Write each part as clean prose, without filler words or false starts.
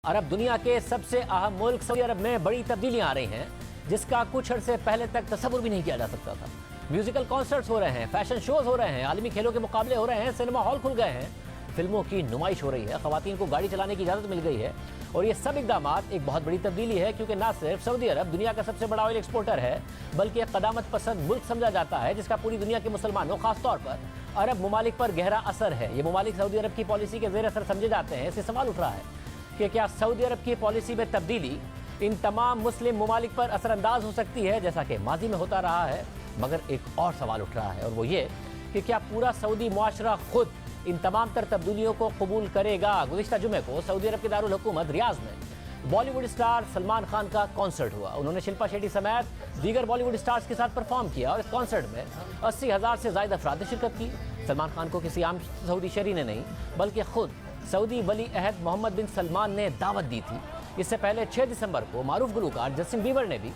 अरब दुनिया के सबसे अहम मुल्क सऊदी अरब में बड़ी तब्दीलियां आ रही हैं, जिसका कुछ अर्से पहले तक तसव्वुर भी नहीं किया जा सकता था। म्यूजिकल कॉन्सर्ट्स हो रहे हैं, फैशन शोज हो रहे हैं, आलमी खेलों के मुकाबले हो रहे हैं, सिनेमा हॉल खुल गए हैं, फिल्मों की नुमाइश हो रही है, खवातीन को गाड़ी चलाने की इजाज़त मिल गई है। और ये सब इकदाम एक बहुत बड़ी तब्दीली है, क्योंकि ना सिर्फ सऊदी अरब दुनिया का सबसे बड़ा ऑयल एक्सपोर्टर है, बल्कि एक कदामत पसंद मुल्क समझा जाता है, जिसका पूरी दुनिया के मुसलमानों, खासतौर पर अरब ममालिक पर गहरा असर है। ये ममालिक सऊदी अरब की पॉलिसी के जेर असर समझे जाते हैं। इससे सवाल उठ रहा है कि क्या सऊदी अरब की पॉलिसी में तब्दीली इन तमाम मुस्लिम ममालिक पर असरअंदाज हो सकती है, जैसा कि माजी में होता रहा है। मगर एक और सवाल उठ रहा है, और वो ये कि क्या पूरा सऊदी मुआशरा खुद इन तमाम तर तब्दीलियों को कबूल करेगा। गुज़िश्ता जुमे को सऊदी अरब के दारुल हुकूमत रियाज में बॉलीवुड स्टार सलमान खान का कॉन्सर्ट हुआ। उन्होंने शिल्पा शेट्टी समेत दीगर बॉलीवुड स्टार्स के साथ परफॉर्म किया, और इस कॉन्सर्ट में 80,000 से ज़ायद अफराद ने शिरकत की। सलमान खान को किसी आम सऊदी शहरी ने नहीं, बल्कि खुद सऊदी वली अहद मोहम्मद बिन सलमान ने दावत दी थी। इससे पहले 6 दिसंबर को मारूफ गुलकार जस्टिन बीबर ने भी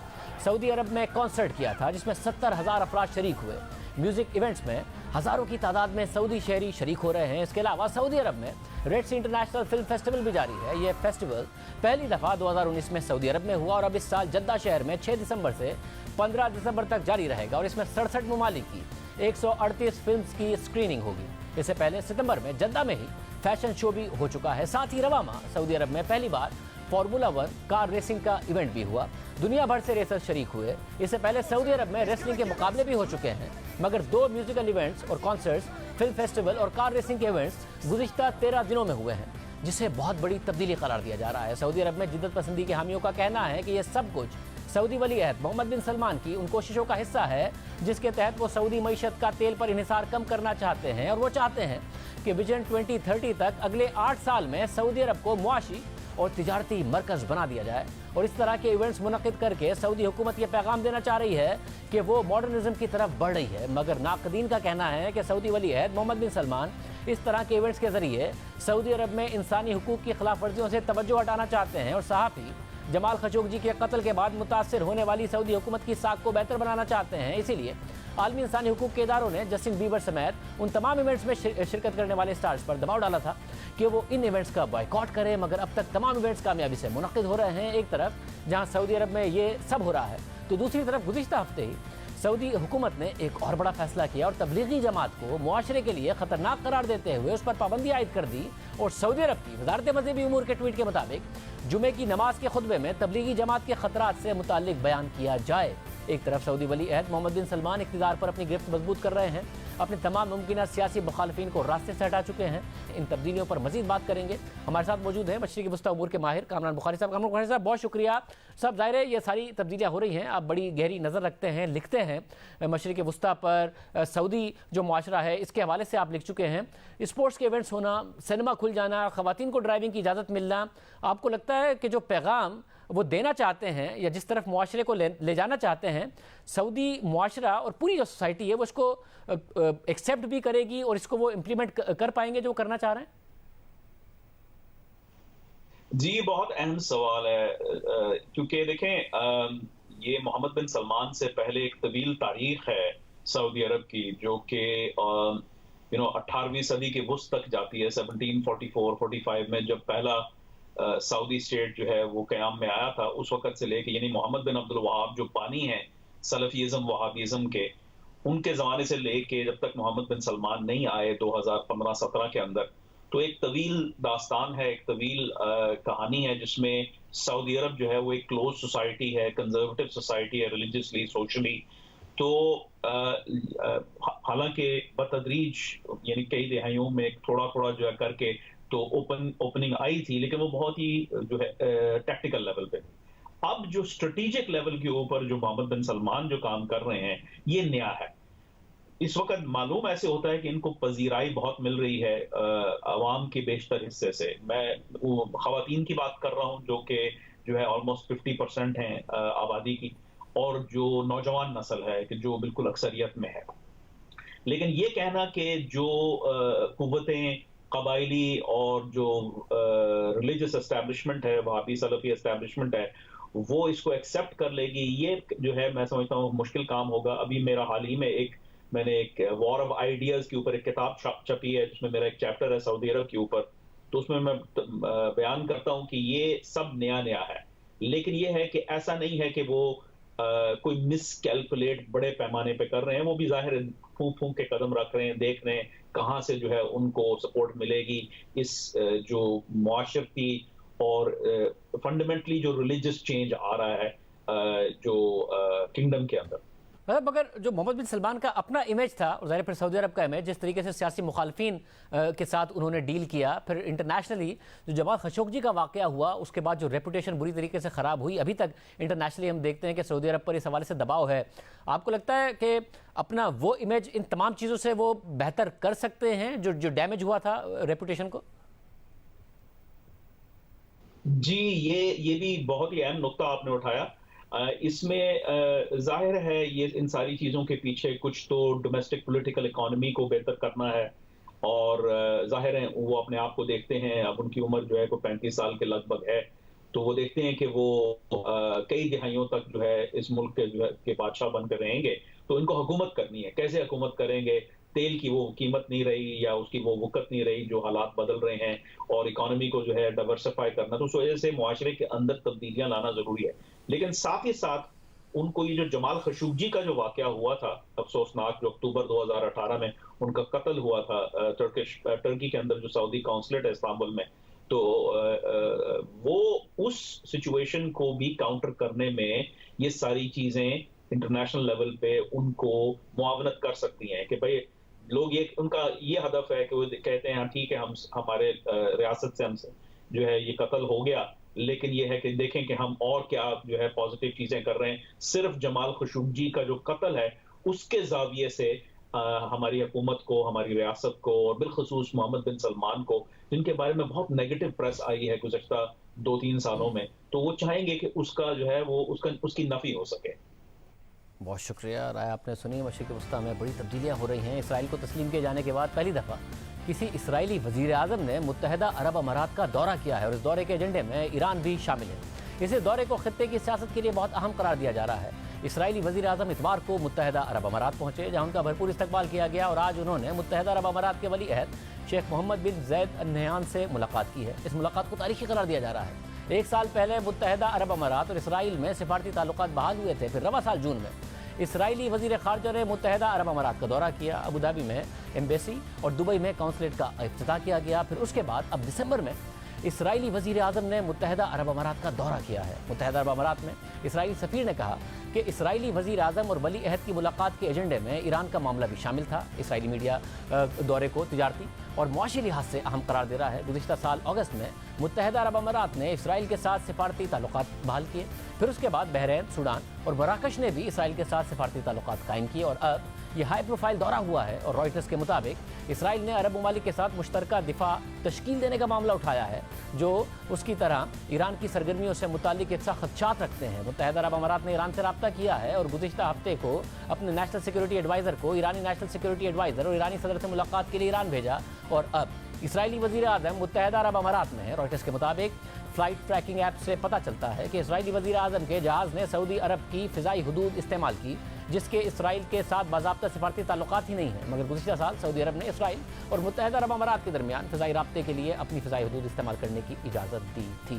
सऊदी अरब में कॉन्सर्ट किया था, जिसमें 70,000 अफराद शरीक हुए। म्यूजिक इवेंट्स में हज़ारों की तादाद में सऊदी शहरी शरीक हो रहे हैं। इसके अलावा सऊदी अरब में रेड सी इंटरनेशनल फिल्म फेस्टिवल भी जारी है। यह फेस्टिवल पहली दफ़ा 2019 में सऊदी अरब में हुआ, और अब इस साल जद्दा शहर में 6 दिसंबर से 15 दिसंबर तक जारी रहेगा, और इसमें 67 ममालिक की 138 फिल्म की स्क्रीनिंग होगी। इससे पहले सितंबर में जद्दा में ही फैशन शो भी हो चुका है। साथ ही रवा माह सऊदी अरब में पहली बार फार्मूला 1 कार रेसिंग का इवेंट भी हुआ। दुनिया भर से रेसर शरीक हुए। इससे पहले सऊदी अरब में रेसलिंग के मुकाबले भी हो चुके हैं, मगर 2 म्यूजिकल इवेंट्स और कॉन्सर्ट्स, फिल्म फेस्टिवल और कार रेसिंग के इवेंट्स गुज़िश्ता 13 दिनों में हुए हैं, जिसे बहुत बड़ी तब्दीली करार दिया जा रहा है। सऊदी अरब में जिद्दत पसंदी के हामियों का कहना है कि यह सब कुछ सऊदी वली अहद मोहम्मद बिन सलमान की उन कोशिशों का हिस्सा है, जिसके तहत वो सऊदी मईशत का तेल पर इन्हिसार कम करना चाहते हैं। और वो चाहते हैं कि विजन 2030 तक अगले 8 साल में सऊदी अरब को मुआशी और तिजारती मरकज बना दिया जाए। और इस तरह के इवेंट्स मुनक़िद करके सऊदी हुकूमत ये पैगाम देना चाह रही है कि वो मॉडर्निज्म की तरफ बढ़ रही है। मगर नाक़दीन का कहना है कि सऊदी वली अहद मोहम्मद बिन सलमान इस तरह के इवेंट्स के जरिए सऊदी अरब में इंसानी हुकूक की खिलाफ वर्जियों से तवज्जो हटाना चाहते हैं, और सहाफ़ी जमाल खशोगी के कत्ल के बाद मुतासर होने वाली सऊदी हुकूमत की साख को बेहतर बनाना चाहते हैं। इसीलिए आलमी इंसानी हुकूक के इदारों ने जस्टिन बीबर समेत उन तमाम इवेंट्स में शिरकत करने वाले स्टार्स पर दबाव डाला था कि वो इन इवेंट्स का बॉयकॉट करें। मगर अब तक तमाम इवेंट्स कामयाबी से मुनक़िद हो रहे हैं। एक तरफ जहां सऊदी अरब में ये सब हो रहा है, तो दूसरी तरफ गुज़िश्ता हफ्ते ही सऊदी हुकूमत ने एक और बड़ा फैसला किया, और तबलीगी जमात को मुआशरे के लिए ख़तरनाक करार देते हुए उस पर पाबंदी आयद कर दी। और सऊदी अरब की वज़ारत मज़हबी उमूर के ट्वीट के मुताबिक जुमे की नमाज के खुतबे में तबलीगी जमात के खतरात से मुताल्लिक बयान किया जाए। एक तरफ सऊदी वली अहद मोहम्मद बिन सलमान इक़्तिदार पर अपनी गिरफ्त मजबूत कर रहे हैं, अपने तमाम मुमकिन सियासी मुखालफिन को रास्ते से हटा चुके हैं। इन तब्दीलियों पर मजीद बात करेंगे। हमारे साथ मौजूद हैं मशरिक़ी वस्ता उमूर के माहिर कामरान बुखारी साहब। कामरान बुखारी साहब, बहुत शुक्रिया। सब ज़ाहिर है ये सारी तब्दीलियाँ हो रही हैं, आप बड़ी गहरी नज़र रखते हैं, लिखते हैं मशरिक़ी वस्ता पर, सऊदी जो मुआशरा है इसके हवाले से आप लिख चुके हैं। स्पोर्ट्स के इवेंट्स होना, सिनेमा खुल जाना, ख़वातीन को ड्राइविंग की इजाज़त मिलना, आपको लगता है कि जो पैगाम वो देना चाहते हैं या जिस तरफ मुआशरे को ले जाना चाहते हैं, सऊदी मुआशरा और पूरी जो सोसाइटी है वो इसको एक्सेप्ट भी करेगी और इसको वो इम्प्लीमेंट कर पाएंगे जो करना चाह रहे हैं? जी, बहुत अहम सवाल है, क्योंकि देखें, ये मोहम्मद बिन सलमान से पहले एक तवील तारीख है सऊदी अरब की, जो कि 18वीं सदी के वुस्त तक जाती है। 1744-45 में जब पहला सऊदी स्टेट जो है वो क़याम में आया था, उस वक़्त से लेके, यानी मोहम्मद बिन अब्दुल वहाब जो पानी हैं सलफ़िज़म वहाबिज़म के, उनके ज़माने से लेके जब तक मोहम्मद बिन सलमान नहीं आए 2015-17 के अंदर, तो एक तवील दास्तान है, एक तवील कहानी है, जिसमें सऊदी अरब जो है वो एक क्लोज सोसाइटी है, कंजर्वेटिव सोसाइटी है, रिलीजियसली, सोशली। तो हालांकि बतदरीज यानी कई दिहाइयों में थोड़ा थोड़ा जो है करके तो ओपनिंग आई थी, लेकिन वो बहुत ही जो है टैक्टिकल लेवल पे। अब जो स्ट्रेटेजिक लेवल के ऊपर जो मोहम्मद बिन सलमान जो काम कर रहे हैं, ये नया है। इस वक्त मालूम ऐसे होता है कि इनको पजीराई बहुत मिल रही है अवाम के बेशतर हिस्से से। मैं वो खवातीन की बात कर रहा हूँ, जो कि जो है ऑलमोस्ट 50% हैं आबादी की, और जो नौजवान नस्ल है कि जो बिल्कुल अक्सरियत में है। लेकिन ये कहना कि जो कुव्वतें कबायली और जो रिलीजियस एस्टैब्लिशमेंट है, वहाबी सलफी एस्टैब्लिशमेंट है, वो इसको एक्सेप्ट कर लेगी, ये जो है मैं समझता हूँ मुश्किल काम होगा। अभी मेरा हाल ही में मैंने एक वॉर ऑफ आइडियाज के ऊपर एक किताब छपी है, जिसमें मेरा एक चैप्टर है सऊदी अरब के ऊपर। तो उसमें मैं बयान करता हूं कि ये सब नया नया है, लेकिन ये है कि ऐसा नहीं है कि वो कोई मिसकैलकुलेट बड़े पैमाने पे कर रहे हैं। वो भी जाहिर है फूंक फूंक के कदम रख रहे हैं, देख रहे हैं कहाँ से जो है उनको सपोर्ट मिलेगी इस जो मुआशरती और फंडामेंटली जो रिलीजियस चेंज आ रहा है जो किंगडम के अंदर। मगर जो मोहम्मद बिन सलमान का अपना इमेज था और ज़ाहिर फिर सऊदी अरब का इमेज, जिस तरीके से सियासी मुखालफिन के साथ उन्होंने डील किया, फिर इंटरनेशनली जो जमाल खशोगी का वाक़या हुआ उसके बाद जो रेपुटेशन बुरी तरीके से ख़राब हुई, अभी तक इंटरनेशनली हम देखते हैं कि सऊदी अरब पर इस हवाले से दबाव है। आपको लगता है कि अपना वो इमेज इन तमाम चीज़ों से वो बेहतर कर सकते हैं जो डैमेज हुआ था रेपुटेशन को? जी, ये भी बहुत ही अहम नुक्ता आपने उठाया। इसमें जाहिर है ये इन सारी चीज़ों के पीछे कुछ तो डोमेस्टिक पॉलिटिकल इकोनॉमी को बेहतर करना है, और जाहिर है वो अपने आप को देखते हैं, अब उनकी उम्र जो है कोई 35 साल के लगभग है, तो वो देखते हैं कि वो कई दिहाइयों तक जो है इस मुल्क के जो है के बादशाह बनकर रहेंगे, तो इनको हुकूमत करनी है। कैसे हुकूमत करेंगे? तेल की वो कीमत नहीं रही या उसकी वो वक़्त नहीं रही, जो हालात बदल रहे हैं, और इकोनॉमी को जो है डाइवर्सिफाई करना, तो उस वजह से मुआशरे के अंदर तब्दीलियां लाना ज़रूरी है। लेकिन साथ ही साथ उनको ये जो जमाल खशोगी का जो वाक़या हुआ था अफसोसनाक, जो अक्टूबर 2018 में उनका कत्ल हुआ था टर्की के अंदर जो सऊदी कौंसलेट है इस्तांबुल में, तो वो उस सिचुएशन को भी काउंटर करने में ये सारी चीज़ें इंटरनेशनल लेवल पे उनको मुआवनत कर सकती हैं कि भाई लोग ये उनका ये हदफ है कि वो कहते हैं हाँ ठीक है, हम हमारे रियासत से हमसे जो है ये कत्ल हो गया, लेकिन ये है कि देखें कि हम और क्या जो है पॉजिटिव चीजें कर रहे हैं। सिर्फ जमाल खशोगी का जो कत्ल है उसके जाविये से हमारी हुकूमत को, हमारी रियासत को, और बिलखुसूस मोहम्मद बिन सलमान को, जिनके बारे में बहुत नेगेटिव प्रेस आई है गुज़श्ता 2-3 सालों में, तो वो चाहेंगे कि उसका जो है वो उसकी नफी हो सके। बहुत शुक्रिया। राय आपने सुनी। मशरिक़ वस्ता में बड़ी तब्दीलियाँ हो रही हैं। इसराइल को तस्लीम किए जाने के बाद पहली दफ़ा किसी इसराइली वज़ीर आज़म ने मुत्तहदा अरब अमारात का दौरा किया है और इस दौरे के एजेंडे में ईरान भी शामिल है। इस दौरे को खित्ते की सियासत के लिए बहुत अहम करार दिया जा रहा है। इसराइली वज़ीर आज़म इतवार को मुत्तहदा अरब अमारात पहुँचे, जहाँ उनका भरपूर इस्तकबाल किया गया, और आज उन्होंने मुत्तहदा अरब अमारात के वली अहद शेख मोहम्मद बिन ज़ैद अल नहयान से मुलाकात की है। इस मुलाकात को तारीख़ी करार दिया जा रहा है। 1 साल पहले मुत्तहदा अरब अमारात और इसराइल में सिफारती ताल्लुकात बहाल हुए थे। फिर रवा साल जून में इसराइली वज़ीर ख़ारजा ने मुत्तहदा अरब अमारात का दौरा किया। अबू धाबी में एम्बेसी और दुबई में कौंसलेट का इफ्तिताह किया गया। फिर उसके बाद अब दिसंबर में इसराइली वज़ीर आज़म ने मुत्तहदा अरब अमारात का दौरा किया है। मुत्तहदा अरब अमारात में इसराइली सफ़ीर ने कहा कि इसराइली वज़ीर आज़म और वली अहद की मुलाकात के एजेंडे में ईरान का मामला भी शामिल था। इसराइली मीडिया दौरे को तिजारती और मुआशी लिहाज से अहम करार दे रहा है। गुज़िश्ता साल अगस्त में मुत्तहदा अरब अमारात ने इसराइल के साथ सिफारती ताल्लुकात बहाल किए। फिर उसके बाद बहरीन, सूडान और मराकश ने भी इसराइल के साथ सिफारती ताल्लुकात कायम किए, और अब ये हाई प्रोफाइल दौरा हुआ है। और रॉयटर्स के मुताबिक इसराइल ने अरब ममालिक के साथ मुश्तरका दिफा तश्कील देने का मामला उठाया है, जो उसकी तरह ईरान की सरगर्मियों से मुतालिक एक सख्त खदशात रखते हैं। मुत्तहदा अरब अमारात ने ईरान से रब्ता किया है और गुज़िश्ता हफ्ते को अपने नेशनल सिक्योरिटी एडवाइज़र को ईरानी नेशनल सिक्योरिटी एडवाइज़र और ईरानी सदर से मुलाकात के लिए ईरान भेजा, और अब इसराइली वज़ीर आज़म मुत्तहदा अरब अमारात में है। रॉयटर्स के मुताबिक फ्लाइट ट्रैकिंग ऐप से पता चलता है कि इसराइली वज़ीर आज़म के जहाज़ ने सऊदी अरब की फ़िज़ाई हदूद इस्तेमाल की, जिसके इसराइल के साथ बाज़ाब्ता सिफारती ताल्लुकात ही नहीं है। मगर गुज़िश्ता साल सऊदी अरब ने इसराइल और मुत्तहदा अरब अमारात के दरमियान फ़िज़ाई राब्ते के लिए अपनी फ़िज़ाई हदूद इस्तेमाल करने की इजाज़त दी थी।